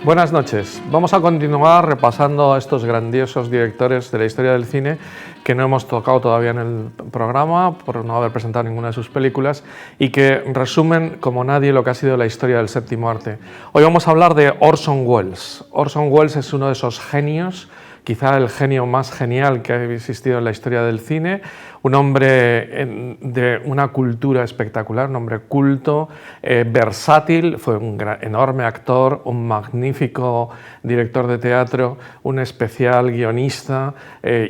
Buenas noches. Vamos a continuar repasando a estos grandiosos directores de la historia del cine que no hemos tocado todavía en el programa por no haber presentado ninguna de sus películas y que resumen como nadie lo que ha sido la historia del séptimo arte. Hoy vamos a hablar de Orson Welles. Orson Welles es uno de esos genios, quizá el genio más genial que ha existido en la historia del cine, un hombre de una cultura espectacular, un hombre culto, versátil, fue un enorme actor, un magnífico director de teatro, un especial guionista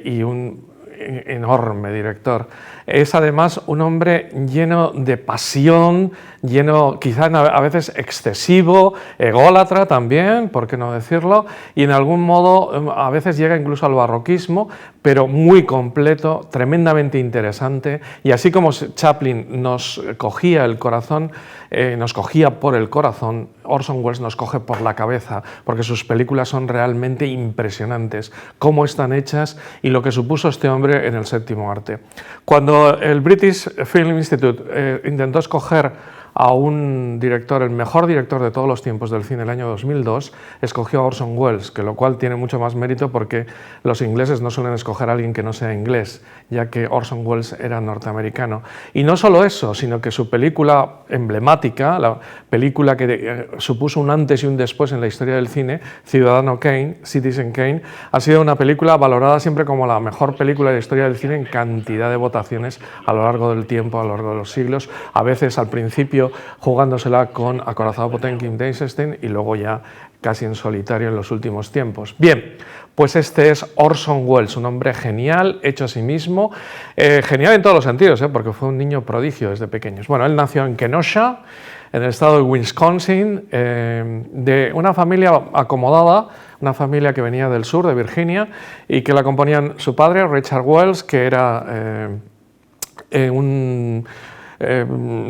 y un enorme director. Es además un hombre lleno de pasión, lleno quizá a veces excesivo, ególatra también, por qué no decirlo, y en algún modo a veces llega incluso al barroquismo, pero muy completo, tremendamente interesante, y así como Chaplin nos cogía el corazón, nos cogía por el corazón, Orson Welles nos coge por la cabeza, porque sus películas son realmente impresionantes, cómo están hechas y lo que supuso este hombre en el séptimo arte. Cuando el British Film Institute intentó escoger a un director, el mejor director de todos los tiempos del cine, el año 2002, escogió a Orson Welles, que lo cual tiene mucho más mérito porque los ingleses no suelen escoger a alguien que no sea inglés, ya que Orson Welles era norteamericano. Y no solo eso, sino que su película emblemática, la película que supuso un antes y un después en la historia del cine, Ciudadano Kane, Citizen Kane, ha sido una película valorada siempre como la mejor película de la historia del cine en cantidad de votaciones a lo largo del tiempo, a lo largo de los siglos, a veces al principio jugándosela con Acorazado Potemkin de Eisenstein y luego ya casi en solitario en los últimos tiempos. Bien, pues este es Orson Welles, un hombre genial, hecho a sí mismo, genial en todos los sentidos, porque fue un niño prodigio desde pequeños. Bueno, él nació en Kenosha, en el estado de Wisconsin, de una familia acomodada, una familia que venía del sur, de Virginia, y que la componían su padre, Richard Welles, que era un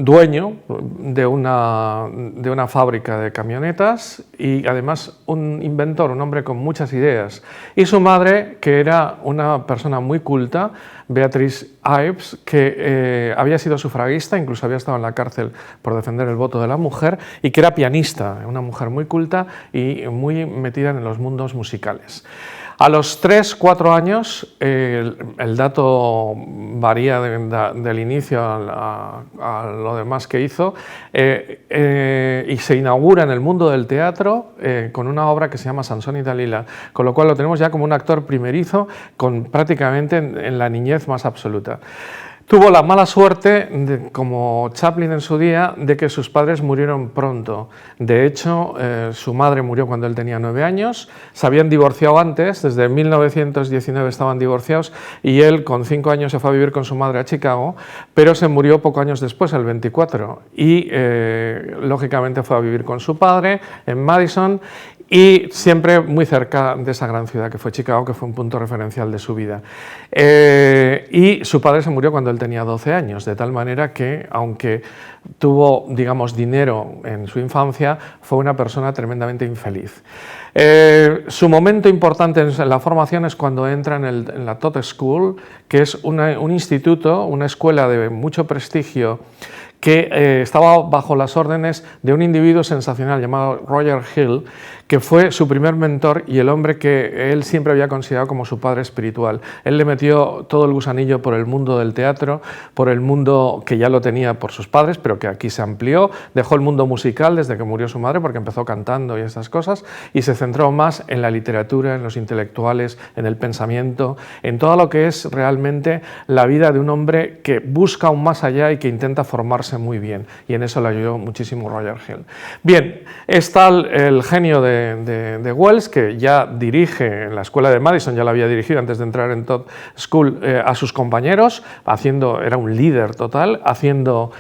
dueño de una fábrica de camionetas y además un inventor, un hombre con muchas ideas. Y su madre, que era una persona muy culta, Beatrice Ives, que había sido sufragista, incluso había estado en la cárcel por defender el voto de la mujer, y que era pianista, una mujer muy culta y muy metida en los mundos musicales. A los 3-4 años, el dato varía del inicio a lo demás que hizo, y se inaugura en el mundo del teatro con una obra que se llama Sansón y Dalila, con lo cual lo tenemos ya como un actor primerizo, prácticamente en la niñez más absoluta. Tuvo la mala suerte, como Chaplin en su día, de que sus padres murieron pronto. De hecho, su madre murió cuando él tenía 9 años, se habían divorciado antes, desde 1919 estaban divorciados, y él con 5 años se fue a vivir con su madre a Chicago, pero se murió pocos años después, el 24, y lógicamente fue a vivir con su padre en Madison, y siempre muy cerca de esa gran ciudad que fue Chicago, que fue un punto referencial de su vida. Y su padre se murió cuando él tenía 12 años, de tal manera que, aunque tuvo, digamos, dinero en su infancia, fue una persona tremendamente infeliz. Su momento importante en la formación es cuando entra en la Todd School, que es un instituto, una escuela de mucho prestigio, que estaba bajo las órdenes de un individuo sensacional llamado Roger Hill, que fue su primer mentor y el hombre que él siempre había considerado como su padre espiritual. Él le metió todo el gusanillo por el mundo del teatro, por el mundo que ya lo tenía por sus padres, pero que aquí se amplió, dejó el mundo musical desde que murió su madre, porque empezó cantando y estas cosas, y se centró más en la literatura, en los intelectuales, en el pensamiento, en todo lo que es realmente la vida de un hombre que busca aún más allá y que intenta formarse muy bien, y en eso le ayudó muchísimo Roger Hill. Bien, es tal el genio de Welles, que ya dirige en la escuela de Madison, ya la había dirigido antes de entrar en Todd School, a sus compañeros, era un líder total, haciendo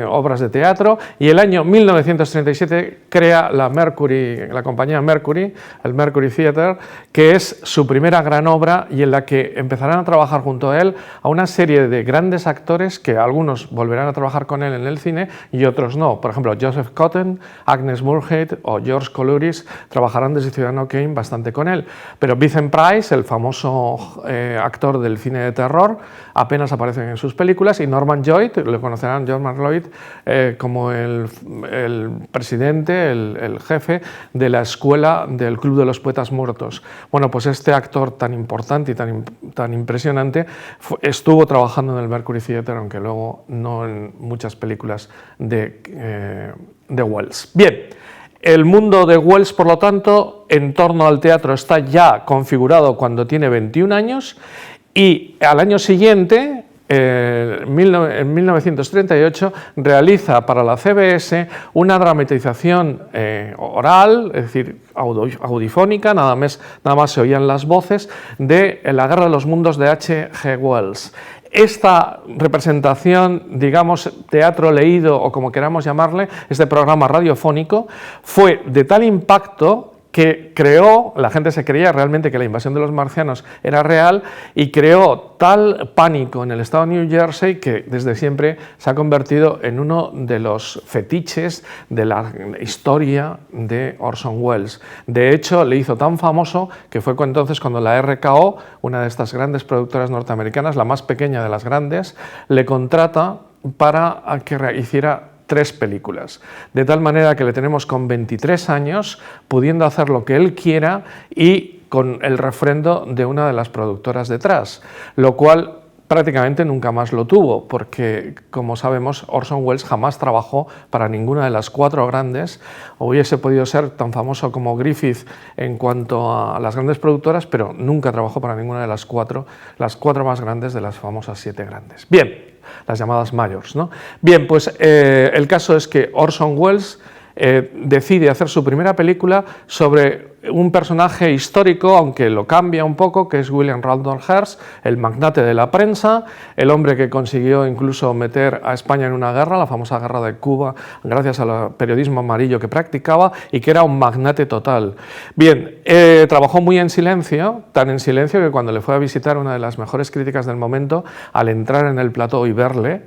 obras de teatro, y el año 1937 crea la compañía Mercury, el Mercury Theatre, que es su primera gran obra y en la que empezarán a trabajar junto a él a una serie de grandes actores que algunos volverán a trabajar con él en el cine y otros no. Por ejemplo, Joseph Cotten, Agnes Moorehead o George Coulouris trabajarán desde Ciudadano Kane bastante con él. Pero Vincent Price, el famoso actor del cine de terror, apenas aparece en sus películas, y Norman Lloyd, lo conocerán Norman Lloyd como el presidente, el jefe de la escuela del Club de los Poetas Muertos. Bueno, pues este actor tan importante y tan impresionante estuvo trabajando en el Mercury Theatre, aunque luego no en muchas películas de Wells. Bien, el mundo de Wells, por lo tanto, en torno al teatro está ya configurado cuando tiene 21 años y al año siguiente, en 1938, realiza para la CBS una dramatización oral, es decir, audifónica, nada más se oían las voces, de La Guerra de los Mundos de H.G. Wells. Esta representación, digamos, teatro leído o como queramos llamarle, este programa radiofónico, fue de tal impacto que creó, la gente se creía realmente que la invasión de los marcianos era real y creó tal pánico en el estado de New Jersey que desde siempre se ha convertido en uno de los fetiches de la historia de Orson Welles. De hecho, le hizo tan famoso que fue entonces cuando la RKO, una de estas grandes productoras norteamericanas, la más pequeña de las grandes, le contrata para que hiciera 3 películas, de tal manera que le tenemos con 23 años, pudiendo hacer lo que él quiera y con el refrendo de una de las productoras detrás, lo cual prácticamente nunca más lo tuvo, porque, como sabemos, Orson Welles jamás trabajó para ninguna de las 4 grandes. Hubiese podido ser tan famoso como Griffith en cuanto a las grandes productoras, pero nunca trabajó para ninguna de las 4 más grandes de las famosas 7 grandes. Bien, las llamadas majors, ¿no? Bien, pues el caso es que Orson Welles decide hacer su primera película sobre un personaje histórico, aunque lo cambia un poco, que es William Randolph Hearst, el magnate de la prensa, el hombre que consiguió incluso meter a España en una guerra, la famosa guerra de Cuba, gracias al periodismo amarillo que practicaba y que era un magnate total. Bien, trabajó muy en silencio, tan en silencio que cuando le fue a visitar una de las mejores críticas del momento, al entrar en el plató y verle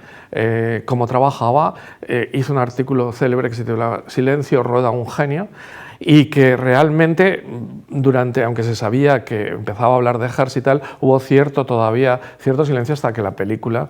cómo trabajaba, hizo un artículo célebre que se titula Silencio rueda un genio, y que realmente, aunque se sabía que empezaba a hablar de Hearst y tal, hubo cierto silencio hasta que la película,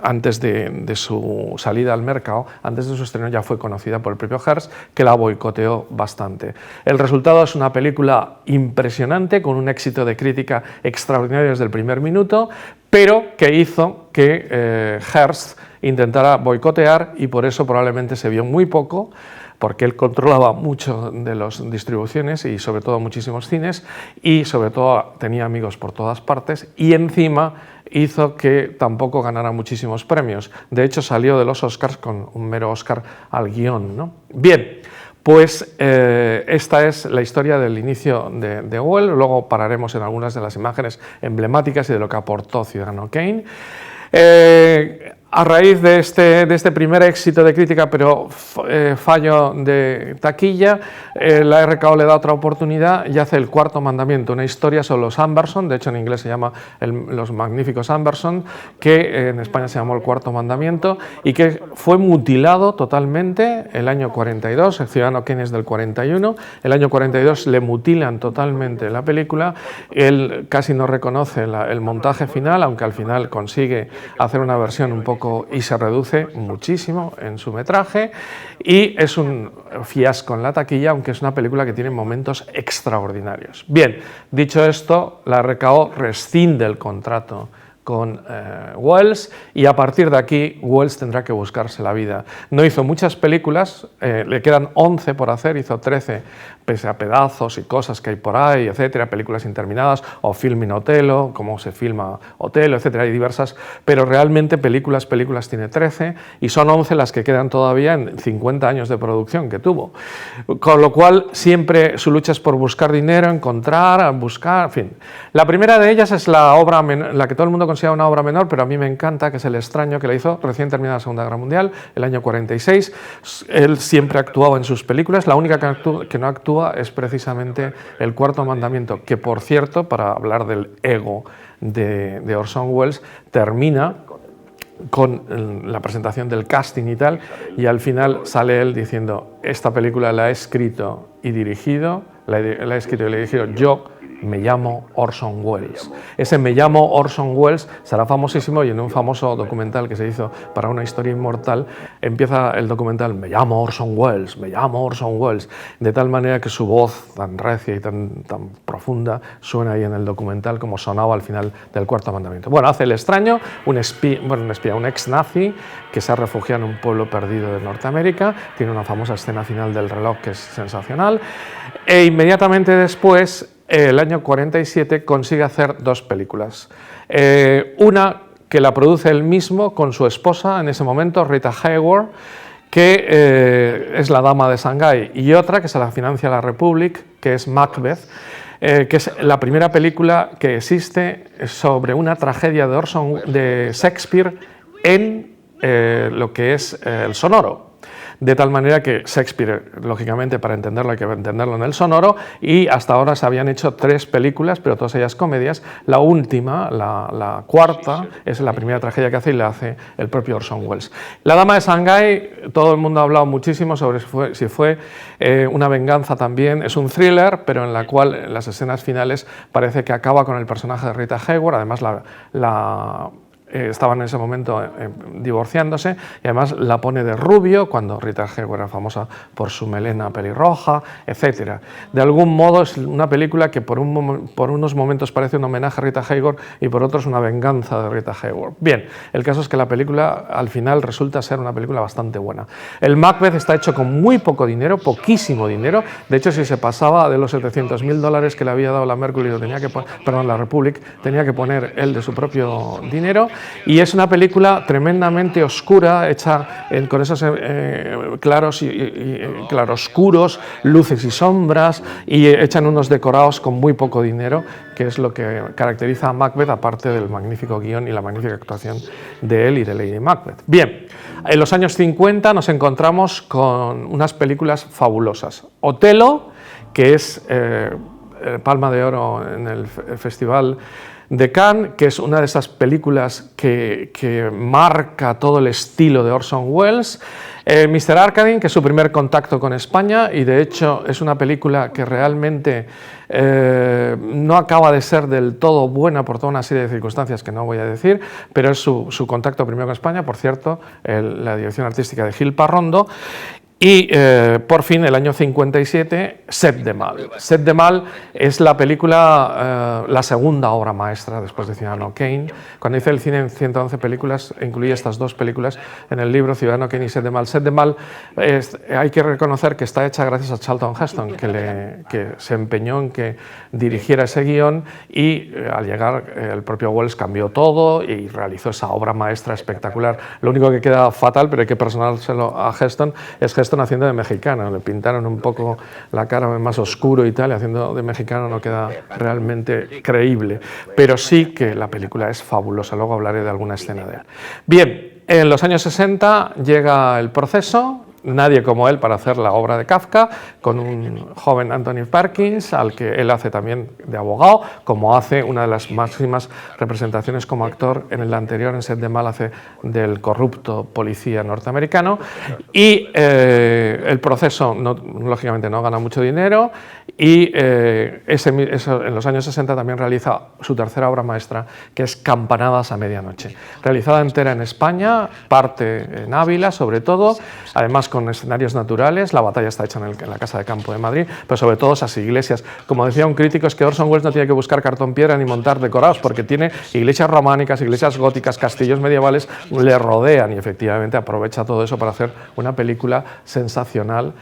antes de su salida al mercado, antes de su estreno, ya fue conocida por el propio Hearst, que la boicoteó bastante. El resultado es una película impresionante, con un éxito de crítica extraordinario desde el primer minuto, pero que hizo que Hearst intentara boicotear y por eso probablemente se vio muy poco, porque él controlaba mucho de las distribuciones y sobre todo muchísimos cines y sobre todo tenía amigos por todas partes y encima hizo que tampoco ganara muchísimos premios. De hecho, salió de los Oscars con un mero Oscar al guión, ¿no? Bien, pues esta es la historia del inicio de Wells. Luego pararemos en algunas de las imágenes emblemáticas y de lo que aportó Ciudadano Kane. A raíz de este primer éxito de crítica, pero fallo de taquilla, la RKO le da otra oportunidad y hace El Cuarto Mandamiento, una historia sobre los Amberson, de hecho en inglés se llama Los Magníficos Amberson, que en España se llamó El Cuarto Mandamiento, y que fue mutilado totalmente el año 42, el Ciudadano Kane es del 41, el año 42 le mutilan totalmente la película, él casi no reconoce el montaje final, aunque al final consigue hacer una versión un poco y se reduce muchísimo en su metraje y es un fiasco en la taquilla, aunque es una película que tiene momentos extraordinarios. Bien, dicho esto, la RKO rescinde el contrato con Wells y a partir de aquí Wells tendrá que buscarse la vida. No hizo muchas películas, le quedan 11 por hacer, hizo 13 pese a pedazos y cosas que hay por ahí, etcétera, películas interminadas o Filming Otelo, cómo se filma Otelo, etcétera, hay diversas, pero realmente películas tiene 13 y son 11 las que quedan todavía en 50 años de producción que tuvo. Con lo cual siempre su lucha es por buscar dinero, encontrar, buscar, en fin. La primera de ellas es la obra, la que todo el mundo considera una obra menor, pero a mí me encanta, que es El extraño, que la hizo recién terminada la Segunda Guerra Mundial, el año 46. Él siempre actuaba en sus películas, la única que no actúa es precisamente El Cuarto Mandamiento, que por cierto, para hablar del ego de Orson Welles, termina con la presentación del casting y tal, y al final sale él diciendo: esta película la he escrito y dirigido, yo, me llamo Orson Welles. Ese me llamo Orson Welles será famosísimo, y en un famoso documental que se hizo para Una historia inmortal, empieza el documental: me llamo Orson Welles, me llamo Orson Welles, de tal manera que su voz tan recia y tan profunda suena ahí en el documental como sonaba al final del Cuarto Mandamiento. Bueno, hace El extraño, un ex nazi que se ha refugiado en un pueblo perdido de Norteamérica, tiene una famosa escena final del reloj que es sensacional, e inmediatamente después, el año 47, consigue hacer dos películas. Una que la produce él mismo con su esposa en ese momento, Rita Hayworth, que es La dama de Shanghái, y otra que se la financia la Republic, que es Macbeth, que es la primera película que existe sobre una tragedia de Shakespeare en lo que es el sonoro. De tal manera que Shakespeare, lógicamente, para entenderlo hay que entenderlo en el sonoro, y hasta ahora se habían hecho 3 películas, pero todas ellas comedias. La última, la cuarta, es la primera tragedia que hace, y la hace el propio Orson Welles. La dama de Shanghái, todo el mundo ha hablado muchísimo sobre si fue una venganza también. Es un thriller, pero en la cual en las escenas finales parece que acaba con el personaje de Rita Hayworth. Además, estaban en ese momento divorciándose, y además la pone de rubio, cuando Rita Hayworth era famosa por su melena pelirroja, etc. De algún modo es una película que por unos momentos parece un homenaje a Rita Hayworth, y por otros una venganza de Rita Hayworth. Bien, el caso es que la película al final resulta ser una película bastante buena. El Macbeth está hecho con muy poco dinero, poquísimo dinero. De hecho, si se pasaba de los $700.000 que le había dado la Mercury, la Republic, tenía que poner él de su propio dinero. Y es una película tremendamente oscura, hecha con esos claros y claroscuros, luces y sombras, y hecha en unos decorados con muy poco dinero, que es lo que caracteriza a Macbeth, aparte del magnífico guión y la magnífica actuación de él y de Lady Macbeth. Bien, en los años 50 nos encontramos con unas películas fabulosas. Otelo, que es Palma de Oro en el Festival de Cannes, que es una de esas películas que marca todo el estilo de Orson Welles. Mr. Arkadin, que es su primer contacto con España, y de hecho es una película que realmente no acaba de ser del todo buena por toda una serie de circunstancias que no voy a decir, pero es su contacto primero con España, por cierto, la dirección artística de Gil Parrondo. Y por fin, el año 57, Set de Mal. Set de Mal es la película, la segunda obra maestra después de Ciudadano Kane. Cuando hice el cine en 111 películas, incluí estas dos películas en el libro, Ciudadano Kane y Set de Mal. Set de Mal hay que reconocer que está hecha gracias a Charlton Heston, que se empeñó en que dirigiera ese guión, y al llegar el propio Welles cambió todo y realizó esa obra maestra espectacular. Lo único que queda fatal, pero hay que personárselo a Heston, es Heston haciendo de mexicano. Le pintaron un poco la cara más oscuro y tal, y haciendo de mexicano no queda realmente creíble, pero sí que la película es fabulosa. Luego hablaré de alguna escena de él. Bien, en los años 60 llega El proceso. Nadie como él para hacer la obra de Kafka, con un joven Anthony Perkins, al que él hace también de abogado, como hace una de las máximas representaciones como actor en el anterior, en Set de Mal, hace del corrupto policía norteamericano. Y El proceso, lógicamente, no gana mucho dinero, y en los años 60 también realiza su tercera obra maestra, que es Campanadas a medianoche, realizada entera en España, parte en Ávila sobre todo, además con escenarios naturales. La batalla está hecha en la Casa de Campo de Madrid, pero sobre todo esas iglesias. Como decía un crítico, es que Orson Welles no tiene que buscar cartón piedra ni montar decorados, porque tiene iglesias románicas, iglesias góticas, castillos medievales, le rodean, y efectivamente aprovecha todo eso para hacer una película sensacional,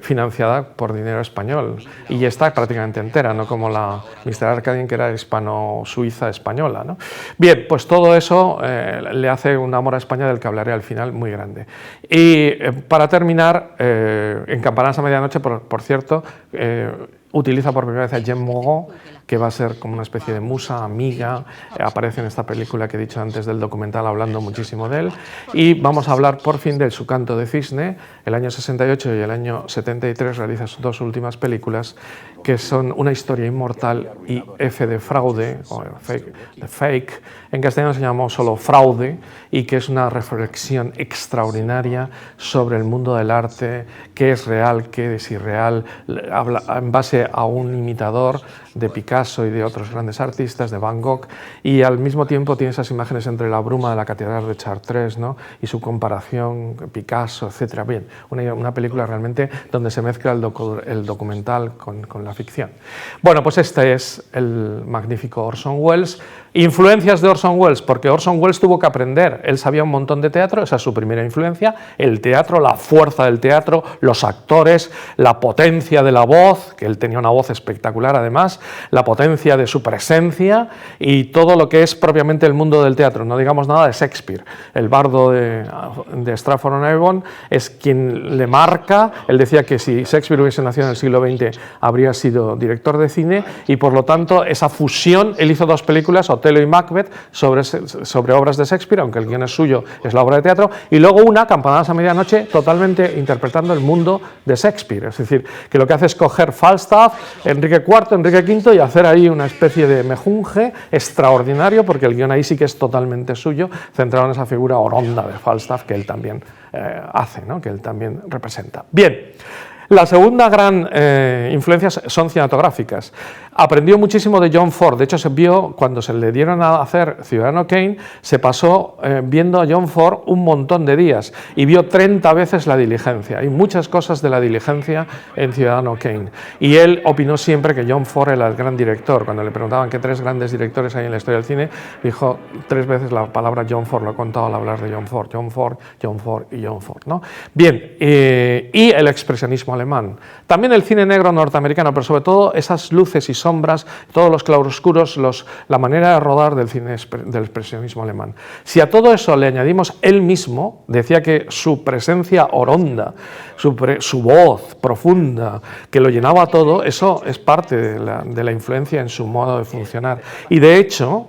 financiada por dinero español, y está prácticamente entera, no como la Mr. Arkadin, que era hispano-suiza española, ¿no? Bien, pues todo eso le hace un amor a España, del que hablaré al final, muy grande. Y para terminar, en Campanadas a medianoche, por cierto, utiliza por primera vez a Jean Moreau, que va a ser como una especie de musa, amiga, aparece en esta película que he dicho antes del documental hablando muchísimo de él, y vamos a hablar por fin de Su canto de cisne. El año 68 y el año 73 realiza sus dos últimas películas, que son Una historia inmortal y F de fraude, o de fake, en castellano se llamó solo Fraude, y que es una reflexión extraordinaria sobre el mundo del arte, qué es real, qué es irreal, habla en base a un imitador de Picasso y de otros grandes artistas, de Van Gogh, y al mismo tiempo tiene esas imágenes entre la bruma de la catedral de Chartres, ¿no?, y su comparación, Picasso, etc. Bien, una película realmente donde se mezcla el documental con la ficción. Bueno, pues este es el magnífico Orson Welles. Influencias de Orson Welles, porque Orson Welles tuvo que aprender, él sabía un montón de teatro, esa es su primera influencia, el teatro, la fuerza del teatro, los actores, la potencia de la voz, que él tenía una voz espectacular además, la potencia de su presencia y todo lo que es propiamente el mundo del teatro, no digamos nada de Shakespeare. El bardo de Stratford-on-Avon es quien le marca, él decía que si Shakespeare hubiese nacido en el siglo XX habría sido director de cine, y por lo tanto esa fusión, él hizo dos películas, Otelo y Macbeth, sobre obras de Shakespeare, aunque el guion es suyo, es la obra de teatro, y luego una, Campanadas a medianoche, totalmente interpretando el mundo de Shakespeare. Es decir, que lo que hace es coger Falstaff, Enrique IV, Enrique V, y hacer ahí una especie de mejunje extraordinario, porque el guion ahí sí que es totalmente suyo, centrado en esa figura Oronda de Falstaff que él también hace, ¿no?, que él también representa. Bien. La segunda gran influencia son cinematográficas. Aprendió muchísimo de John Ford, de hecho se vio, cuando se le dieron a hacer Ciudadano Kane, se pasó viendo a John Ford un montón de días y vio 30 veces La diligencia. Hay muchas cosas de La diligencia en Ciudadano Kane, y él opinó siempre que John Ford era el gran director. Cuando le preguntaban qué tres grandes directores hay en la historia del cine, dijo 3 veces la palabra John Ford, lo he contado al hablar de John Ford, John Ford, John Ford y John Ford, ¿no? Bien, y el expresionismo alemán. También el cine negro norteamericano, pero sobre todo esas luces y sombras, todos los claroscuros, la manera de rodar del cine del expresionismo alemán. Si a todo eso le añadimos él mismo, decía que su presencia oronda, su voz profunda, que lo llenaba todo, eso es parte de la influencia en su modo de funcionar. Y de hecho,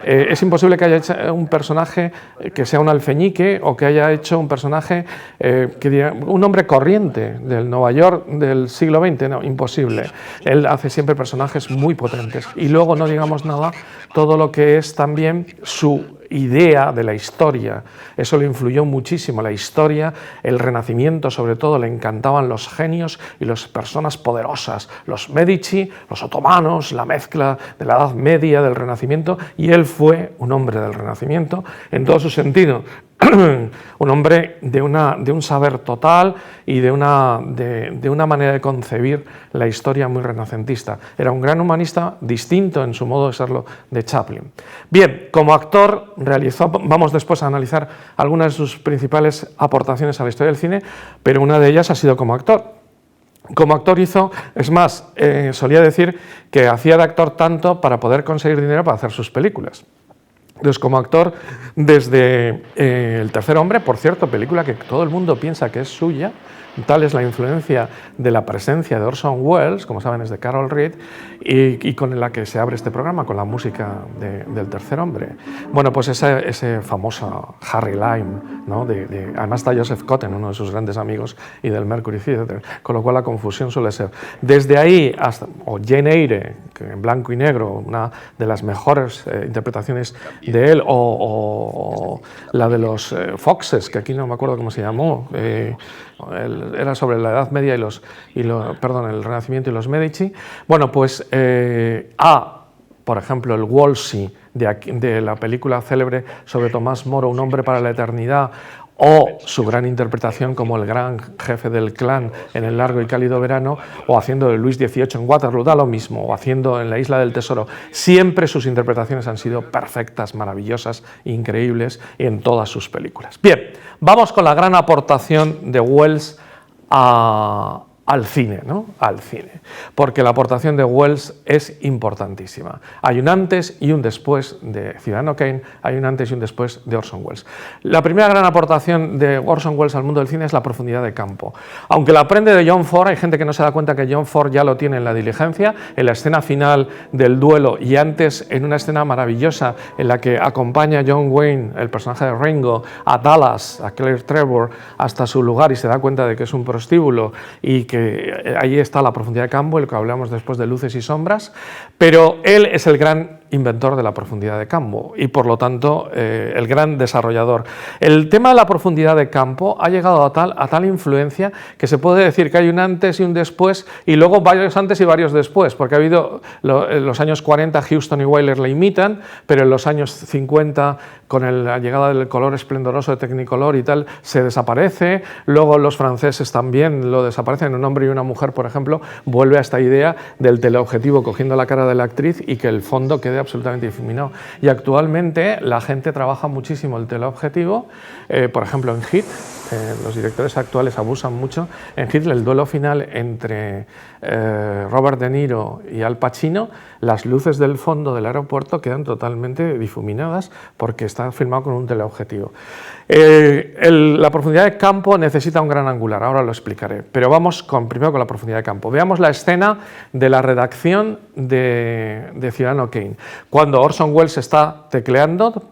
es imposible que haya hecho un personaje que sea un alfeñique, o que haya hecho un personaje, un hombre corriente del Nueva York del siglo XX, no, imposible. Él hace siempre personajes muy potentes. Y luego, no digamos nada, todo lo que es también su idea de la historia, eso le influyó muchísimo, la historia, el Renacimiento sobre todo, le encantaban los genios y las personas poderosas, los Medici, los otomanos, la mezcla de la Edad Media, del Renacimiento, y él fue un hombre del Renacimiento en todo su sentido. Un hombre de un saber total y de una manera de concebir la historia muy renacentista. Era un gran humanista, distinto en su modo de serlo de Chaplin. Bien, como actor vamos después a analizar algunas de sus principales aportaciones a la historia del cine, pero una de ellas ha sido como actor. Como actor hizo, es más, solía decir que hacía de actor tanto para poder conseguir dinero para hacer sus películas. Entonces, como actor, desde El tercer hombre, por cierto, película que todo el mundo piensa que es suya, tal es la influencia de la presencia de Orson Welles, como saben es de Carol Reed, y con la que se abre este programa, con la música del tercer hombre. Bueno, pues ese famoso Harry Lime, ¿no? Además está Joseph Cotten, uno de sus grandes amigos, y del Mercury Theatre, con lo cual la confusión suele ser. Desde ahí hasta, o Jane Eyre, que en blanco y negro, una de las mejores interpretaciones de él, o la de los Foxes, que aquí no me acuerdo cómo se llamó, era sobre la Edad Media el Renacimiento y los Medici. Bueno, pues por ejemplo, el Wolsey de la película célebre sobre Tomás Moro, Un hombre para la eternidad, o su gran interpretación como el gran jefe del clan en El largo y cálido verano, o haciendo de Luis XVIII en Waterloo, da lo mismo, o haciendo en La isla del tesoro. Siempre sus interpretaciones han sido perfectas, maravillosas, increíbles en todas sus películas. Bien, vamos con la gran aportación de Welles a al cine, ¿no? Al cine, porque la aportación de Welles es importantísima. Hay un antes y un después de Ciudadano Kane, hay un antes y un después de Orson Welles. La primera gran aportación de Orson Welles al mundo del cine es la profundidad de campo. Aunque la aprende de John Ford, hay gente que no se da cuenta que John Ford ya lo tiene en La diligencia, en la escena final del duelo y antes en una escena maravillosa en la que acompaña a John Wayne, el personaje de Ringo, a Dallas, a Claire Trevor, hasta su lugar y se da cuenta de que es un prostíbulo y que ahí está la profundidad de campo, el que hablamos después de luces y sombras, pero él es el gran inventor de la profundidad de campo y por lo tanto el gran desarrollador. El tema de la profundidad de campo ha llegado a tal influencia que se puede decir que hay un antes y un después y luego varios antes y varios después, porque ha habido en los años 40 Huston y Wyler la imitan, pero en los años 50 con la llegada del color esplendoroso de Technicolor y tal se desaparece, luego los franceses también lo desaparecen, un hombre y una mujer por ejemplo, vuelve a esta idea del teleobjetivo cogiendo la cara de la actriz y que el fondo quede absolutamente difuminado. Y actualmente la gente trabaja muchísimo el teleobjetivo, por ejemplo en Heat, los directores actuales abusan mucho. En Heat, el duelo final entre Robert De Niro y Al Pacino, las luces del fondo del aeropuerto quedan totalmente difuminadas porque está filmado con un teleobjetivo. La profundidad de campo necesita un gran angular, ahora lo explicaré, pero vamos primero con la profundidad de campo. Veamos la escena de la redacción de Ciudadano Kane, cuando Orson Welles está tecleando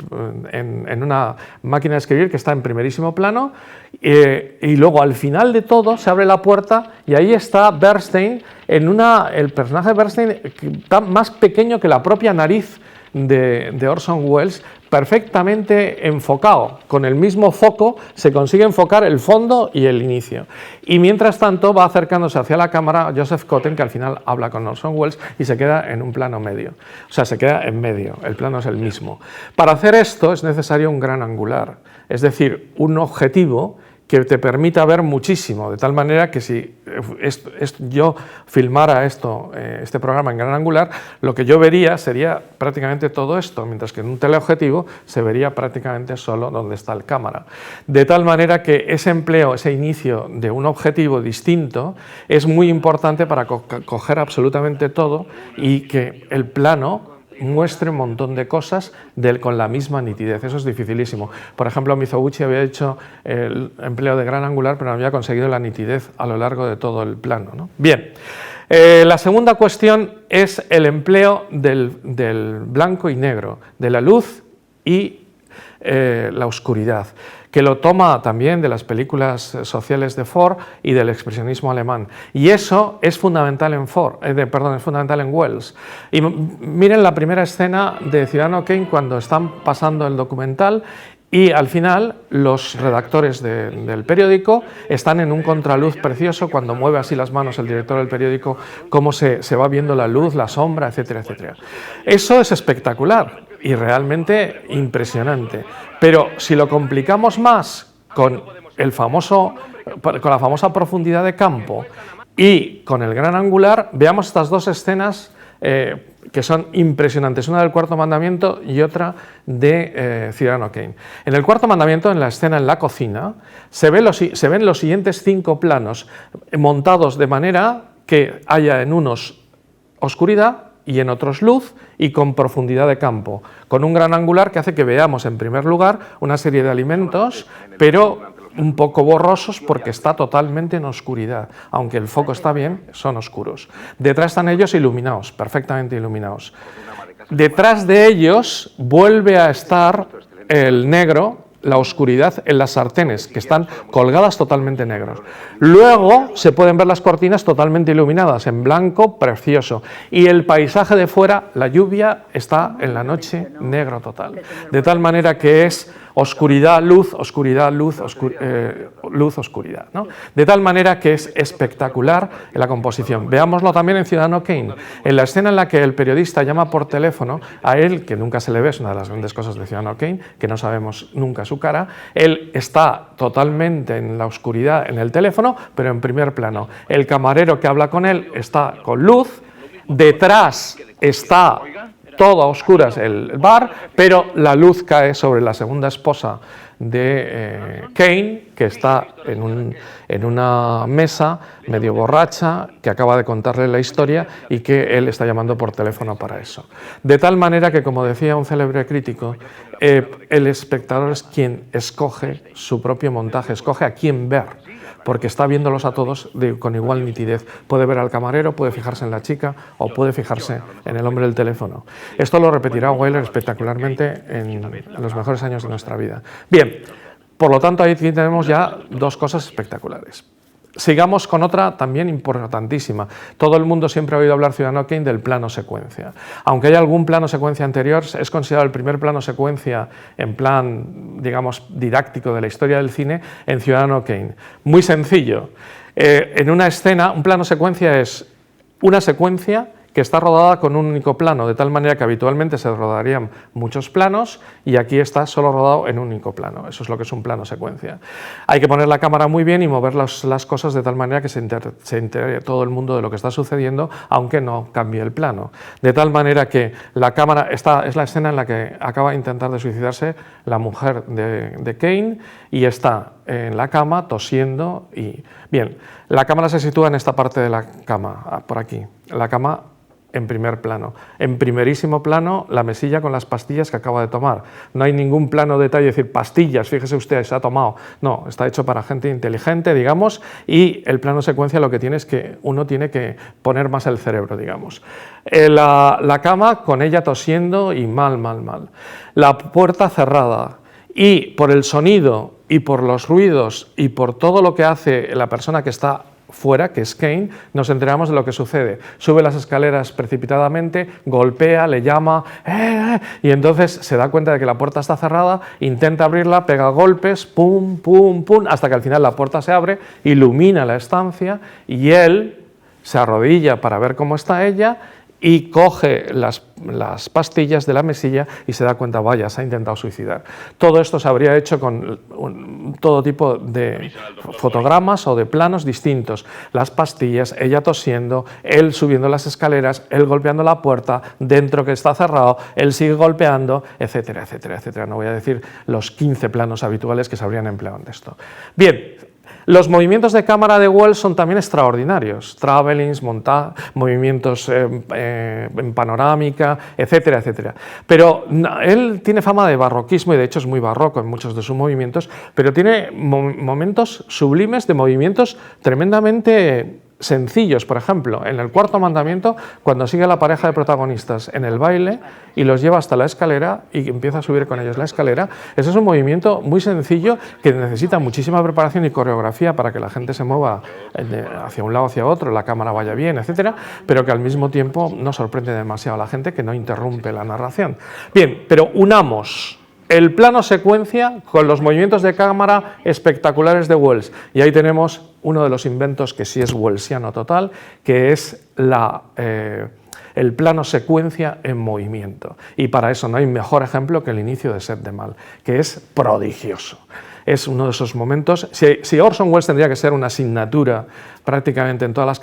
en una máquina de escribir que está en primerísimo plano y luego al final de todo se abre la puerta y ahí está Bernstein, el personaje de Bernstein está más pequeño que la propia nariz de Orson Welles, perfectamente enfocado. Con el mismo foco se consigue enfocar el fondo y el inicio. Y mientras tanto va acercándose hacia la cámara Joseph Cotten, que al final habla con Orson Welles y se queda en un plano medio. O sea, se queda en medio, el plano es el mismo. Para hacer esto es necesario un gran angular, es decir, un objetivo que te permita ver muchísimo, de tal manera que si yo filmara este programa en gran angular, lo que yo vería sería prácticamente todo esto, mientras que en un teleobjetivo se vería prácticamente solo donde está el cámara. De tal manera que ese empleo, ese inicio de un objetivo distinto es muy importante para coger absolutamente todo y que el plano muestre un montón de cosas con la misma nitidez. Eso es dificilísimo. Por ejemplo, Mizoguchi había hecho el empleo de gran angular, pero no había conseguido la nitidez a lo largo de todo el plano, ¿no? Bien, la segunda cuestión es el empleo del blanco y negro, de la luz y la oscuridad, que lo toma también de las películas sociales de Ford y del expresionismo alemán. Y eso es fundamental en es fundamental en Welles. Y miren la primera escena de Ciudadano Kane cuando están pasando el documental y al final los redactores del periódico están en un contraluz precioso cuando mueve así las manos el director del periódico, cómo se va viendo la luz, la sombra, etcétera, etcétera. Eso es espectacular y realmente impresionante. Pero si lo complicamos más con la famosa profundidad de campo y con el gran angular, veamos estas dos escenas que son impresionantes, una del Cuarto Mandamiento y otra de Ciudadano Kane. En el Cuarto Mandamiento, en la escena en la cocina, se ven los siguientes 5 planos montados de manera que haya en unos oscuridad y en otros luz y con profundidad de campo, con un gran angular que hace que veamos en primer lugar una serie de alimentos, pero un poco borrosos porque está totalmente en oscuridad, aunque el foco está bien, son oscuros. Detrás están ellos iluminados, perfectamente iluminados. Detrás de ellos vuelve a estar el negro, la oscuridad en las sartenes, que están colgadas totalmente negros. Luego se pueden ver las cortinas totalmente iluminadas, en blanco, precioso. Y el paisaje de fuera, la lluvia, está en la noche negro total. De tal manera que es oscuridad, luz, oscuridad, luz, luz, oscuridad, ¿no? De tal manera que es espectacular en la composición. Veámoslo también en Ciudadano Kane. En la escena en la que el periodista llama por teléfono a él, que nunca se le ve, es una de las grandes cosas de Ciudadano Kane, que no sabemos nunca su cara, él está totalmente en la oscuridad en el teléfono, pero en primer plano. El camarero que habla con él está con luz, detrás está todo a oscuras el bar, pero la luz cae sobre la segunda esposa de Kane, que está en una mesa medio borracha, que acaba de contarle la historia y que él está llamando por teléfono para eso. De tal manera que, como decía un célebre crítico, el espectador es quien escoge su propio montaje, escoge a quién ver, porque está viéndolos a todos con igual nitidez. Puede ver al camarero, puede fijarse en la chica o puede fijarse en el hombre del teléfono. Esto lo repetirá Wyler espectacularmente en los mejores años de nuestra vida. Bien, por lo tanto, ahí tenemos ya dos cosas espectaculares. Sigamos con otra también importantísima. Todo el mundo siempre ha oído hablar, Ciudadano Kane, del plano secuencia. Aunque hay algún plano secuencia anterior, es considerado el primer plano secuencia en plan, digamos, didáctico de la historia del cine en Ciudadano Kane. Muy sencillo. En una escena, un plano secuencia es una secuencia que está rodada con un único plano, de tal manera que habitualmente se rodarían muchos planos y aquí está solo rodado en un único plano. Eso es lo que es un plano secuencia. Hay que poner la cámara muy bien y mover las cosas de tal manera que se entere todo el mundo de lo que está sucediendo, aunque no cambie el plano. De tal manera que la cámara, esta es la escena en la que acaba de intentar de suicidarse la mujer de Kane y está en la cama tosiendo y... Bien, la cámara se sitúa en esta parte de la cama, por aquí. La cama en primer plano. En primerísimo plano, la mesilla con las pastillas que acaba de tomar. No hay ningún plano detalle, decir, pastillas, fíjese usted, se ha tomado. No, está hecho para gente inteligente, digamos, y el plano secuencia lo que tiene es que uno tiene que poner más el cerebro, digamos. La cama con ella tosiendo y mal. La puerta cerrada. Y por el sonido y por los ruidos y por todo lo que hace la persona que está fuera, que es Kane, nos enteramos de lo que sucede. Sube las escaleras precipitadamente, golpea, le llama, y entonces se da cuenta de que la puerta está cerrada, intenta abrirla, pega golpes, pum, hasta que al final la puerta se abre, ilumina la estancia y él se arrodilla para ver cómo está ella y coge las pastillas de la mesilla y se da cuenta, vaya, se ha intentado suicidar. Todo esto se habría hecho con todo tipo de fotogramas o de planos distintos. Las pastillas, ella tosiendo, él subiendo las escaleras, él golpeando la puerta, dentro que está cerrado, él sigue golpeando, etcétera, etcétera, etcétera. No voy a decir los 15 planos habituales que se habrían empleado en esto. Bien. Los movimientos de cámara de Wells son también extraordinarios, travelings, movimientos en panorámica, etcétera, etcétera. Pero él tiene fama de barroquismo y de hecho es muy barroco en muchos de sus movimientos, pero tiene momentos sublimes de movimientos tremendamente sencillos. Por ejemplo, en el Cuarto Mandamiento, cuando sigue a la pareja de protagonistas en el baile y los lleva hasta la escalera y empieza a subir con ellos la escalera, ese es un movimiento muy sencillo que necesita muchísima preparación y coreografía para que la gente se mueva hacia un lado, hacia otro, la cámara vaya bien, etcétera, pero que al mismo tiempo no sorprende demasiado a la gente, que no interrumpe la narración. Bien, pero unamos el plano secuencia con los movimientos de cámara espectaculares de Wells. Y ahí tenemos uno de los inventos que sí es wellsiano total, que es el plano secuencia en movimiento. Y para eso no hay mejor ejemplo que el inicio de Set de Mal, que es prodigioso. Es uno de esos momentos. Si Orson Welles tendría que ser una asignatura prácticamente en todas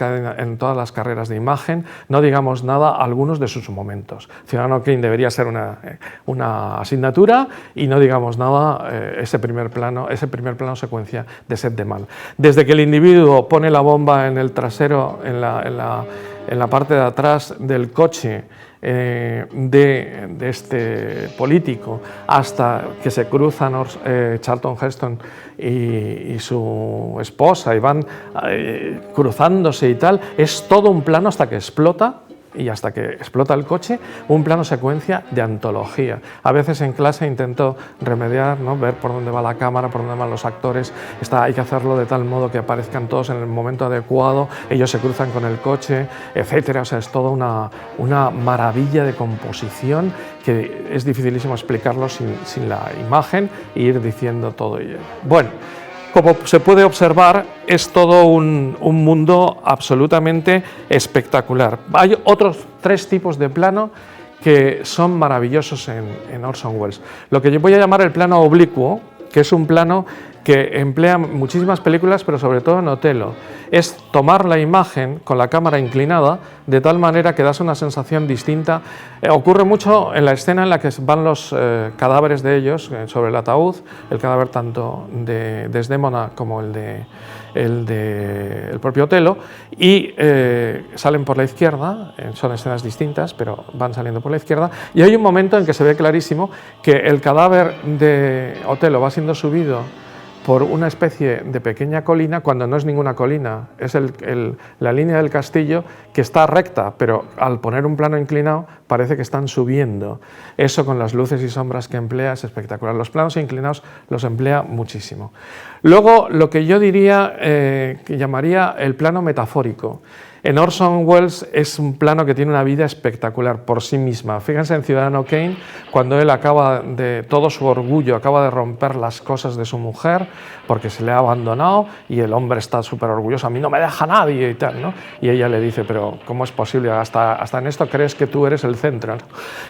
las carreras de imagen, no digamos nada algunos de sus momentos. Ciudadano Kane debería ser una asignatura y no digamos nada ese primer plano secuencia de Set de Mal. Desde que el individuo pone la bomba en el trasero, en la parte de atrás del coche, de este político, hasta que se cruzan Charlton Heston y su esposa y van cruzándose y tal, es todo un plano hasta que explota. Y hasta que explota el coche, un plano secuencia de antología. A veces en clase intento remediar, ¿no? Ver por dónde va la cámara, por dónde van los actores. Hay que hacerlo de tal modo que aparezcan todos en el momento adecuado, ellos se cruzan con el coche, etcétera. O sea, es toda una maravilla de composición que es dificilísimo explicarlo sin la imagen e ir diciendo todo ello. Bueno, como se puede observar, es todo un mundo absolutamente espectacular. Hay otros 3 tipos de plano que son maravillosos en Orson Welles. Lo que yo voy a llamar el plano oblicuo, que es un plano que emplea muchísimas películas, pero sobre todo en Otelo. Es tomar la imagen con la cámara inclinada de tal manera que das una sensación distinta. Ocurre mucho en la escena en la que van los cadáveres de ellos sobre el ataúd, el cadáver tanto de Desdémona como el propio Otelo, y salen por la izquierda, son escenas distintas, pero van saliendo por la izquierda, y hay un momento en que se ve clarísimo que el cadáver de Otelo va siendo subido por una especie de pequeña colina, cuando no es ninguna colina, es la línea del castillo que está recta, pero al poner un plano inclinado parece que están subiendo. Eso con las luces y sombras que emplea es espectacular. Los planos inclinados los emplea muchísimo. Luego, lo que yo diría, que llamaría el plano metafórico. En Orson Welles es un plano que tiene una vida espectacular por sí misma. Fíjense en Ciudadano Kane, cuando él acaba de, todo su orgullo, acaba de romper las cosas de su mujer porque se le ha abandonado y el hombre está súper orgulloso, a mí no me deja nadie y tal, ¿no? Y ella le dice, pero ¿cómo es posible? Hasta en esto crees que tú eres el centro, ¿no?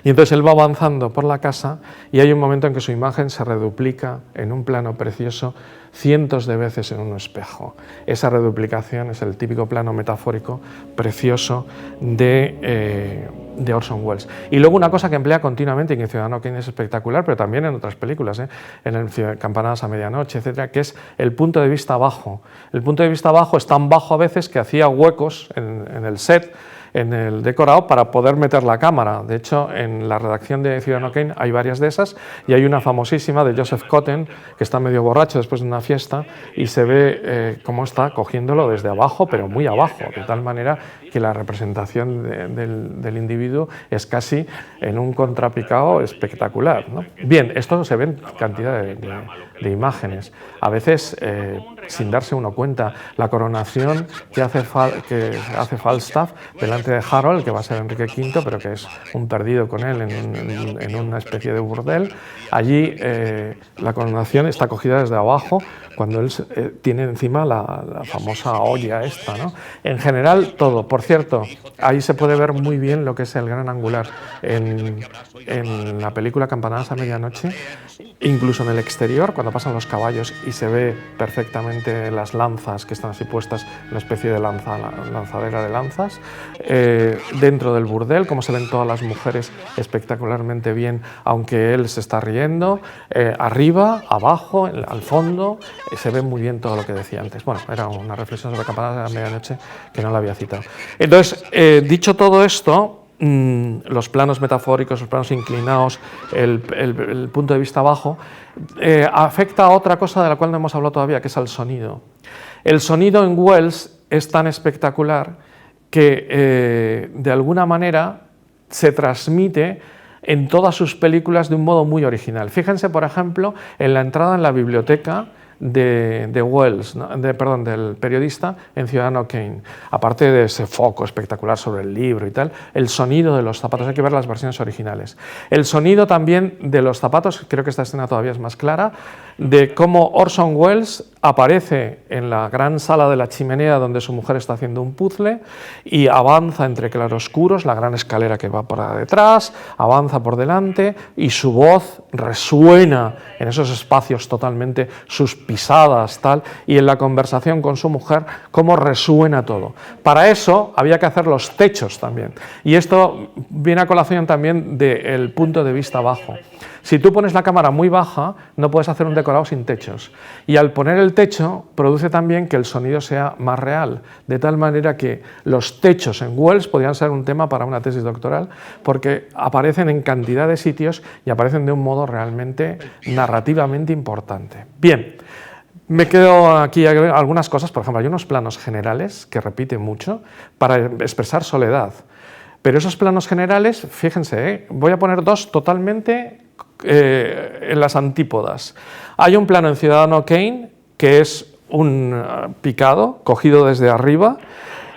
Y entonces él va avanzando por la casa y hay un momento en que su imagen se reduplica en un plano precioso cientos de veces en un espejo. Esa reduplicación es el típico plano metafórico precioso de Orson Welles. Y luego una cosa que emplea continuamente y que en Ciudadano Kane es espectacular, pero también en otras películas, en el Campanadas a medianoche, etcétera, que es el punto de vista bajo. El punto de vista bajo es tan bajo a veces que hacía huecos en el set, en el decorado, para poder meter la cámara. De hecho, en la redacción de Ciudadano Kane hay varias de esas y hay una famosísima de Joseph Cotten, que está medio borracho después de una fiesta y se ve cómo está cogiéndolo desde abajo, pero muy abajo, de tal manera que la representación del individuo es casi en un contrapicado espectacular, ¿no? Bien, esto se ve en cantidad de imágenes, a veces sin darse uno cuenta. La coronación que hace Falstaff delante de Harold, que va a ser Enrique V, pero que es un perdido con él en una especie de burdel. Allí la coronación está cogida desde abajo, cuando él tiene encima la famosa olla esta, ¿no? En general, todo. Por cierto, ahí se puede ver muy bien lo que es el gran angular en la película Campanadas a medianoche, incluso en el exterior, cuando pasan los caballos y se ve perfectamente las lanzas que están así puestas, una especie de lanzadera de lanzas, dentro del burdel, como se ven todas las mujeres espectacularmente bien, aunque él se está riendo, arriba, abajo, al fondo, se ve muy bien todo lo que decía antes. Bueno, era una reflexión sobre Campanadas a medianoche que no la había citado. Entonces, dicho todo esto, los planos metafóricos, los planos inclinados, el punto de vista bajo, afecta a otra cosa de la cual no hemos hablado todavía, que es al sonido. El sonido en Welles es tan espectacular que de alguna manera se transmite en todas sus películas de un modo muy original. Fíjense, por ejemplo, en la entrada en la biblioteca de Welles, ¿no? Del periodista en Ciudadano Kane. Aparte de ese foco espectacular sobre el libro y tal, el sonido de los zapatos, hay que ver las versiones originales. El sonido también de los zapatos, creo que esta escena todavía es más clara, de cómo Orson Welles aparece en la gran sala de la chimenea donde su mujer está haciendo un puzzle y avanza entre claroscuros, la gran escalera que va por detrás, avanza por delante y su voz resuena en esos espacios totalmente, sus pisadas, tal, y en la conversación con su mujer, cómo resuena todo. Para eso había que hacer los techos también, y esto viene a colación también del punto de vista bajo. Si tú pones la cámara muy baja, no puedes hacer un decorado sin techos. Y al poner el techo, produce también que el sonido sea más real, de tal manera que los techos en Welles podrían ser un tema para una tesis doctoral, porque aparecen en cantidad de sitios y aparecen de un modo realmente narrativamente importante. Bien, me quedo aquí algunas cosas. Por ejemplo, hay unos planos generales que repite mucho para expresar soledad. Pero esos planos generales, fíjense, voy a poner dos totalmente en las antípodas. Hay un plano en Ciudadano Kane que es un picado cogido desde arriba,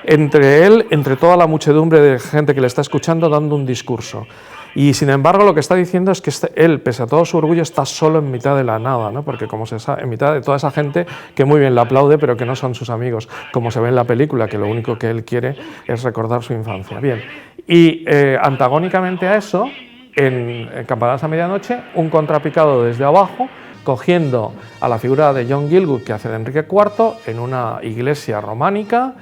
entre toda la muchedumbre de gente que le está escuchando dando un discurso. Y sin embargo lo que está diciendo es que él, pese a todo su orgullo, está solo en mitad de la nada, ¿no? Porque como se sabe, en mitad de toda esa gente que muy bien le aplaude, pero que no son sus amigos, como se ve en la película, que lo único que él quiere es recordar su infancia. Bien, y antagónicamente a eso, en Campanadas a medianoche, un contrapicado desde abajo, cogiendo a la figura de John Gielgud, que hace de Enrique IV, en una iglesia románica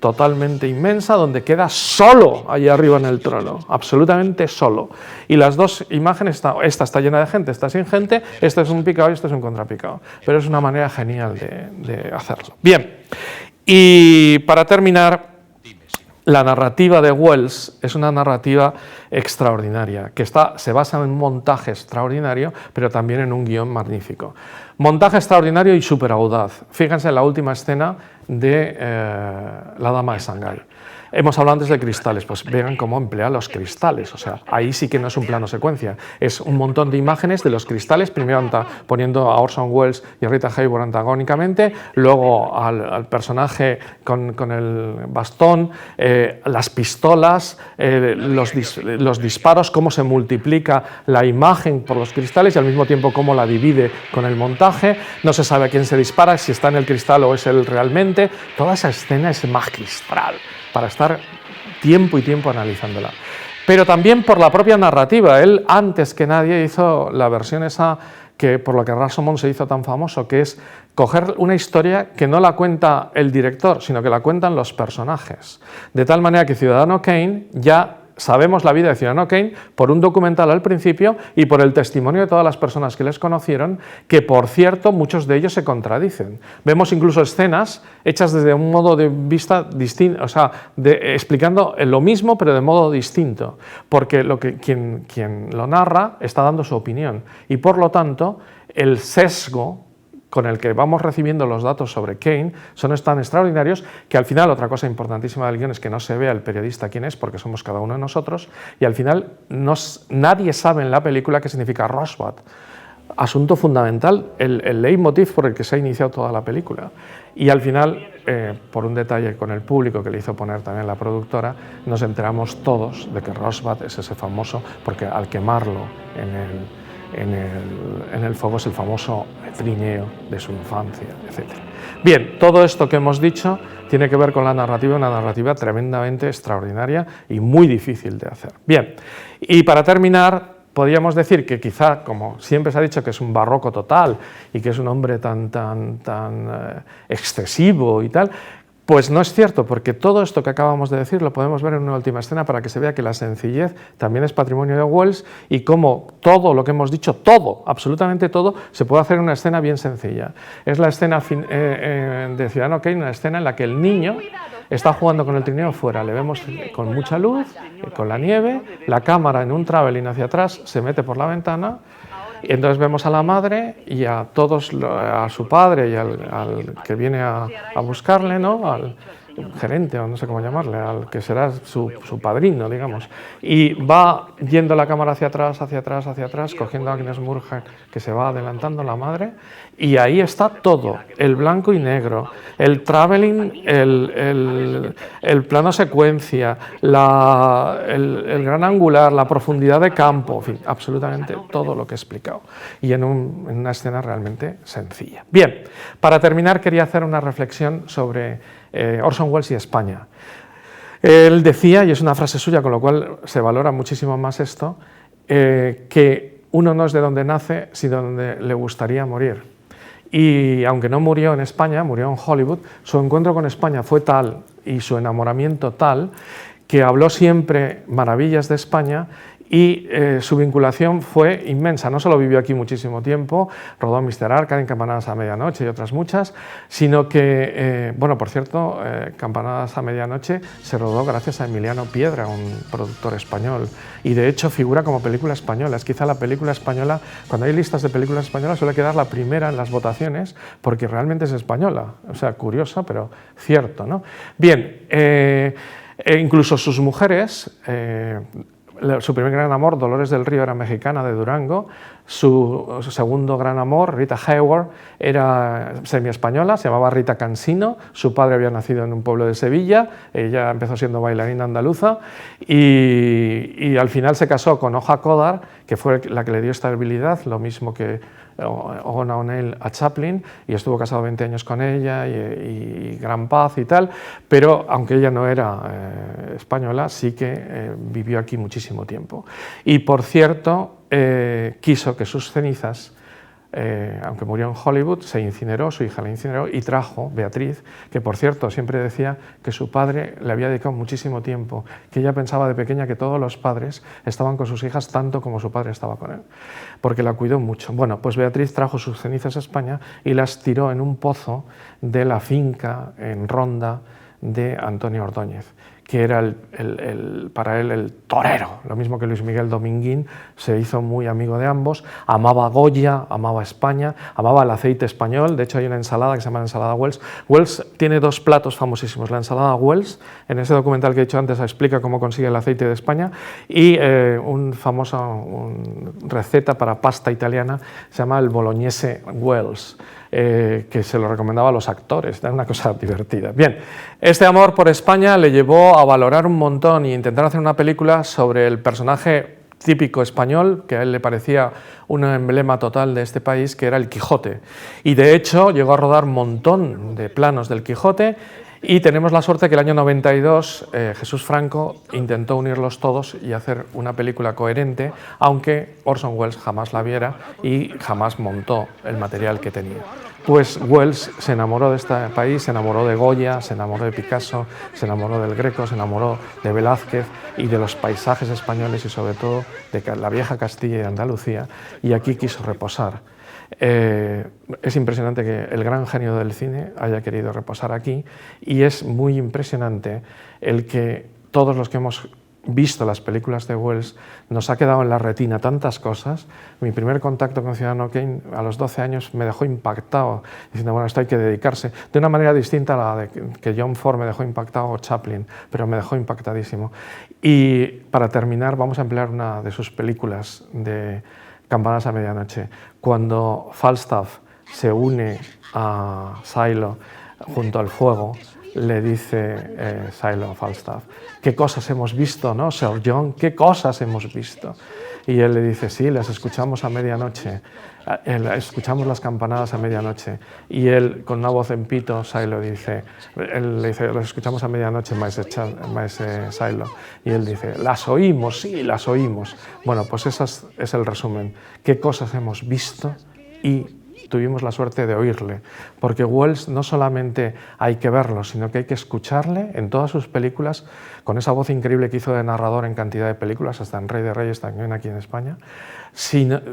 totalmente inmensa, donde queda solo allí arriba en el trono, absolutamente solo. Y las dos imágenes, esta está llena de gente, esta sin gente, este es un picado y este es un contrapicado. Pero es una manera genial de hacerlo. Bien, y para terminar, la narrativa de Welles es una narrativa extraordinaria, que se basa en un montaje extraordinario, pero también en un guión magnífico. Montaje extraordinario y súper audaz. Fíjense en la última escena de La Dama de Shanghái. Hemos hablado antes de cristales, pues vean cómo emplea los cristales, o sea, ahí sí que no es un plano secuencia, es un montón de imágenes de los cristales, primero poniendo a Orson Welles y a Rita Hayworth antagónicamente, luego al personaje con el bastón, las pistolas, los disparos, cómo se multiplica la imagen por los cristales y al mismo tiempo cómo la divide con el montaje, no se sabe a quién se dispara, si está en el cristal o es él realmente, toda esa escena es magistral para estar tiempo y tiempo analizándola. Pero también por la propia narrativa. Él, antes que nadie, hizo la versión esa que por la que Rashomon se hizo tan famoso, que es coger una historia que no la cuenta el director, sino que la cuentan los personajes. De tal manera que Ciudadano Kane ya sabemos la vida de Ciudadano Kane por un documental al principio y por el testimonio de todas las personas que les conocieron, que por cierto muchos de ellos se contradicen. Vemos incluso escenas hechas desde un modo de vista distinto, o sea, explicando lo mismo pero de modo distinto, porque quien lo narra está dando su opinión y por lo tanto el sesgo con el que vamos recibiendo los datos sobre Kane son tan extraordinarios que al final, otra cosa importantísima del guión es que no se vea el periodista quién es, porque somos cada uno de nosotros, y al final nadie sabe en la película qué significa Roswell. Asunto fundamental, el leitmotiv por el que se ha iniciado toda la película. Y al final, por un detalle con el público que le hizo poner también la productora, nos enteramos todos de que Roswell es ese famoso, porque al quemarlo en el fuego es el famoso trineo de su infancia, etc. Bien, todo esto que hemos dicho tiene que ver con la narrativa, una narrativa tremendamente extraordinaria y muy difícil de hacer. Bien, y para terminar, podríamos decir que quizá, como siempre se ha dicho, que es un barroco total y que es un hombre tan excesivo y tal, pues no es cierto, porque todo esto que acabamos de decir lo podemos ver en una última escena para que se vea que la sencillez también es patrimonio de Welles y cómo todo lo que hemos dicho, todo, absolutamente todo, se puede hacer en una escena bien sencilla. Es la escena de Ciudadano Kane, una escena en la que el niño está jugando con el trineo fuera, le vemos con mucha luz, con la nieve, la cámara en un traveling hacia atrás se mete por la ventana. Y entonces vemos a la madre y a todos, a su padre y al que viene a buscarle, ¿no? Al gerente, o no sé cómo llamarle, al que será su padrino, digamos. Y va yendo la cámara hacia atrás, cogiendo a Agnes Moorehead, que se va adelantando la madre, y ahí está todo, el blanco y negro, el traveling, el plano secuencia, el gran angular, la profundidad de campo, en fin, absolutamente todo lo que he explicado. Y en una escena realmente sencilla. Bien, para terminar quería hacer una reflexión sobre Orson Welles y España. Él decía, y es una frase suya, con lo cual se valora muchísimo más esto, que uno no es de donde nace, sino donde le gustaría morir. Y aunque no murió en España, murió en Hollywood, su encuentro con España fue tal y su enamoramiento tal que habló siempre maravillas de España y su vinculación fue inmensa. No solo vivió aquí muchísimo tiempo, rodó Mr. Arcade, Campanadas a Medianoche y otras muchas, sino que, bueno, por cierto, Campanadas a Medianoche se rodó gracias a Emiliano Piedra, un productor español, y de hecho figura como película española. Es quizá la película española, cuando hay listas de películas españolas, suele quedar la primera en las votaciones, porque realmente es española. O sea, curioso, pero cierto, ¿no? Bien, incluso sus mujeres... su primer gran amor, Dolores del Río, era mexicana de Durango. Su segundo gran amor, Rita Hayworth, era semi-española, se llamaba Rita Cansino. Su padre había nacido en un pueblo de Sevilla, ella empezó siendo bailarina andaluza y al final se casó con Oja Kodar, que fue la que le dio estabilidad, lo mismo que Oona O'Neill a Chaplin, y estuvo casado 20 años con ella y gran paz y tal, pero aunque ella no era española, sí que vivió aquí muchísimo tiempo. Y por cierto, quiso que sus cenizas aunque murió en Hollywood, se incineró, su hija la incineró y trajo Beatriz, que por cierto siempre decía que su padre le había dedicado muchísimo tiempo, que ella pensaba de pequeña que todos los padres estaban con sus hijas tanto como su padre estaba con él, porque la cuidó mucho. Bueno, pues Beatriz trajo sus cenizas a España y las tiró en un pozo de la finca en Ronda de Antonio Ordóñez, que era para él el torero, lo mismo que Luis Miguel Dominguín, se hizo muy amigo de ambos, amaba Goya, amaba España, amaba el aceite español. De hecho hay una ensalada que se llama ensalada Wells. Wells tiene dos platos famosísimos, la ensalada Wells, en ese documental que he dicho antes explica cómo consigue el aceite de España, y una famosa receta para pasta italiana se llama el bolognese Wells, que se lo recomendaba a los actores, era una cosa divertida. Bien, este amor por España le llevó a valorar un montón e intentar hacer una película sobre el personaje típico español, que a él le parecía un emblema total de este país, que era el Quijote. Y de hecho llegó a rodar un montón de planos del Quijote, y tenemos la suerte que el año 92 Jesús Franco intentó unirlos todos y hacer una película coherente, aunque Orson Welles jamás la viera y jamás montó el material que tenía. Pues Welles se enamoró de este país, se enamoró de Goya, se enamoró de Picasso, se enamoró del Greco, se enamoró de Velázquez y de los paisajes españoles y sobre todo de la vieja Castilla y Andalucía, y aquí quiso reposar. Es impresionante que el gran genio del cine haya querido reposar aquí, y es muy impresionante el que todos los que hemos visto las películas de Welles nos ha quedado en la retina tantas cosas. Mi primer contacto con Ciudadano Kane a los 12 años me dejó impactado, diciendo, bueno, esto hay que dedicarse, de una manera distinta a la de que John Ford me dejó impactado o Chaplin, pero me dejó impactadísimo. Y para terminar vamos a emplear una de sus películas de Campanas a medianoche, cuando Falstaff se une a Silo junto al fuego, le dice Silo a Falstaff, ¿qué cosas hemos visto, no, Sir John? ¿Qué cosas hemos visto? Y él le dice, sí, las escuchamos a medianoche, escuchamos las campanadas a medianoche. Y él, con una voz en pito, Silo dice, él le dice, las escuchamos a medianoche, maese Silo. Y él dice, las oímos, sí, las oímos. Bueno, pues ese es el resumen. ¿Qué cosas hemos visto? Y tuvimos la suerte de oírle, porque Welles no solamente hay que verlo, sino que hay que escucharle en todas sus películas, con esa voz increíble que hizo de narrador en cantidad de películas, hasta en Rey de Reyes, también aquí en España,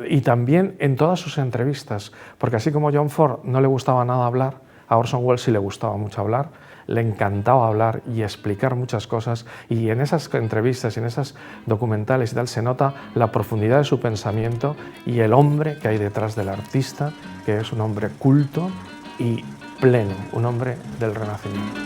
y también en todas sus entrevistas, porque así como a John Ford no le gustaba nada hablar, a Orson Welles sí le gustaba mucho hablar, le encantaba hablar y explicar muchas cosas, y en esas entrevistas y en esas documentales y tal se nota la profundidad de su pensamiento y el hombre que hay detrás del artista, que es un hombre culto y pleno, un hombre del Renacimiento.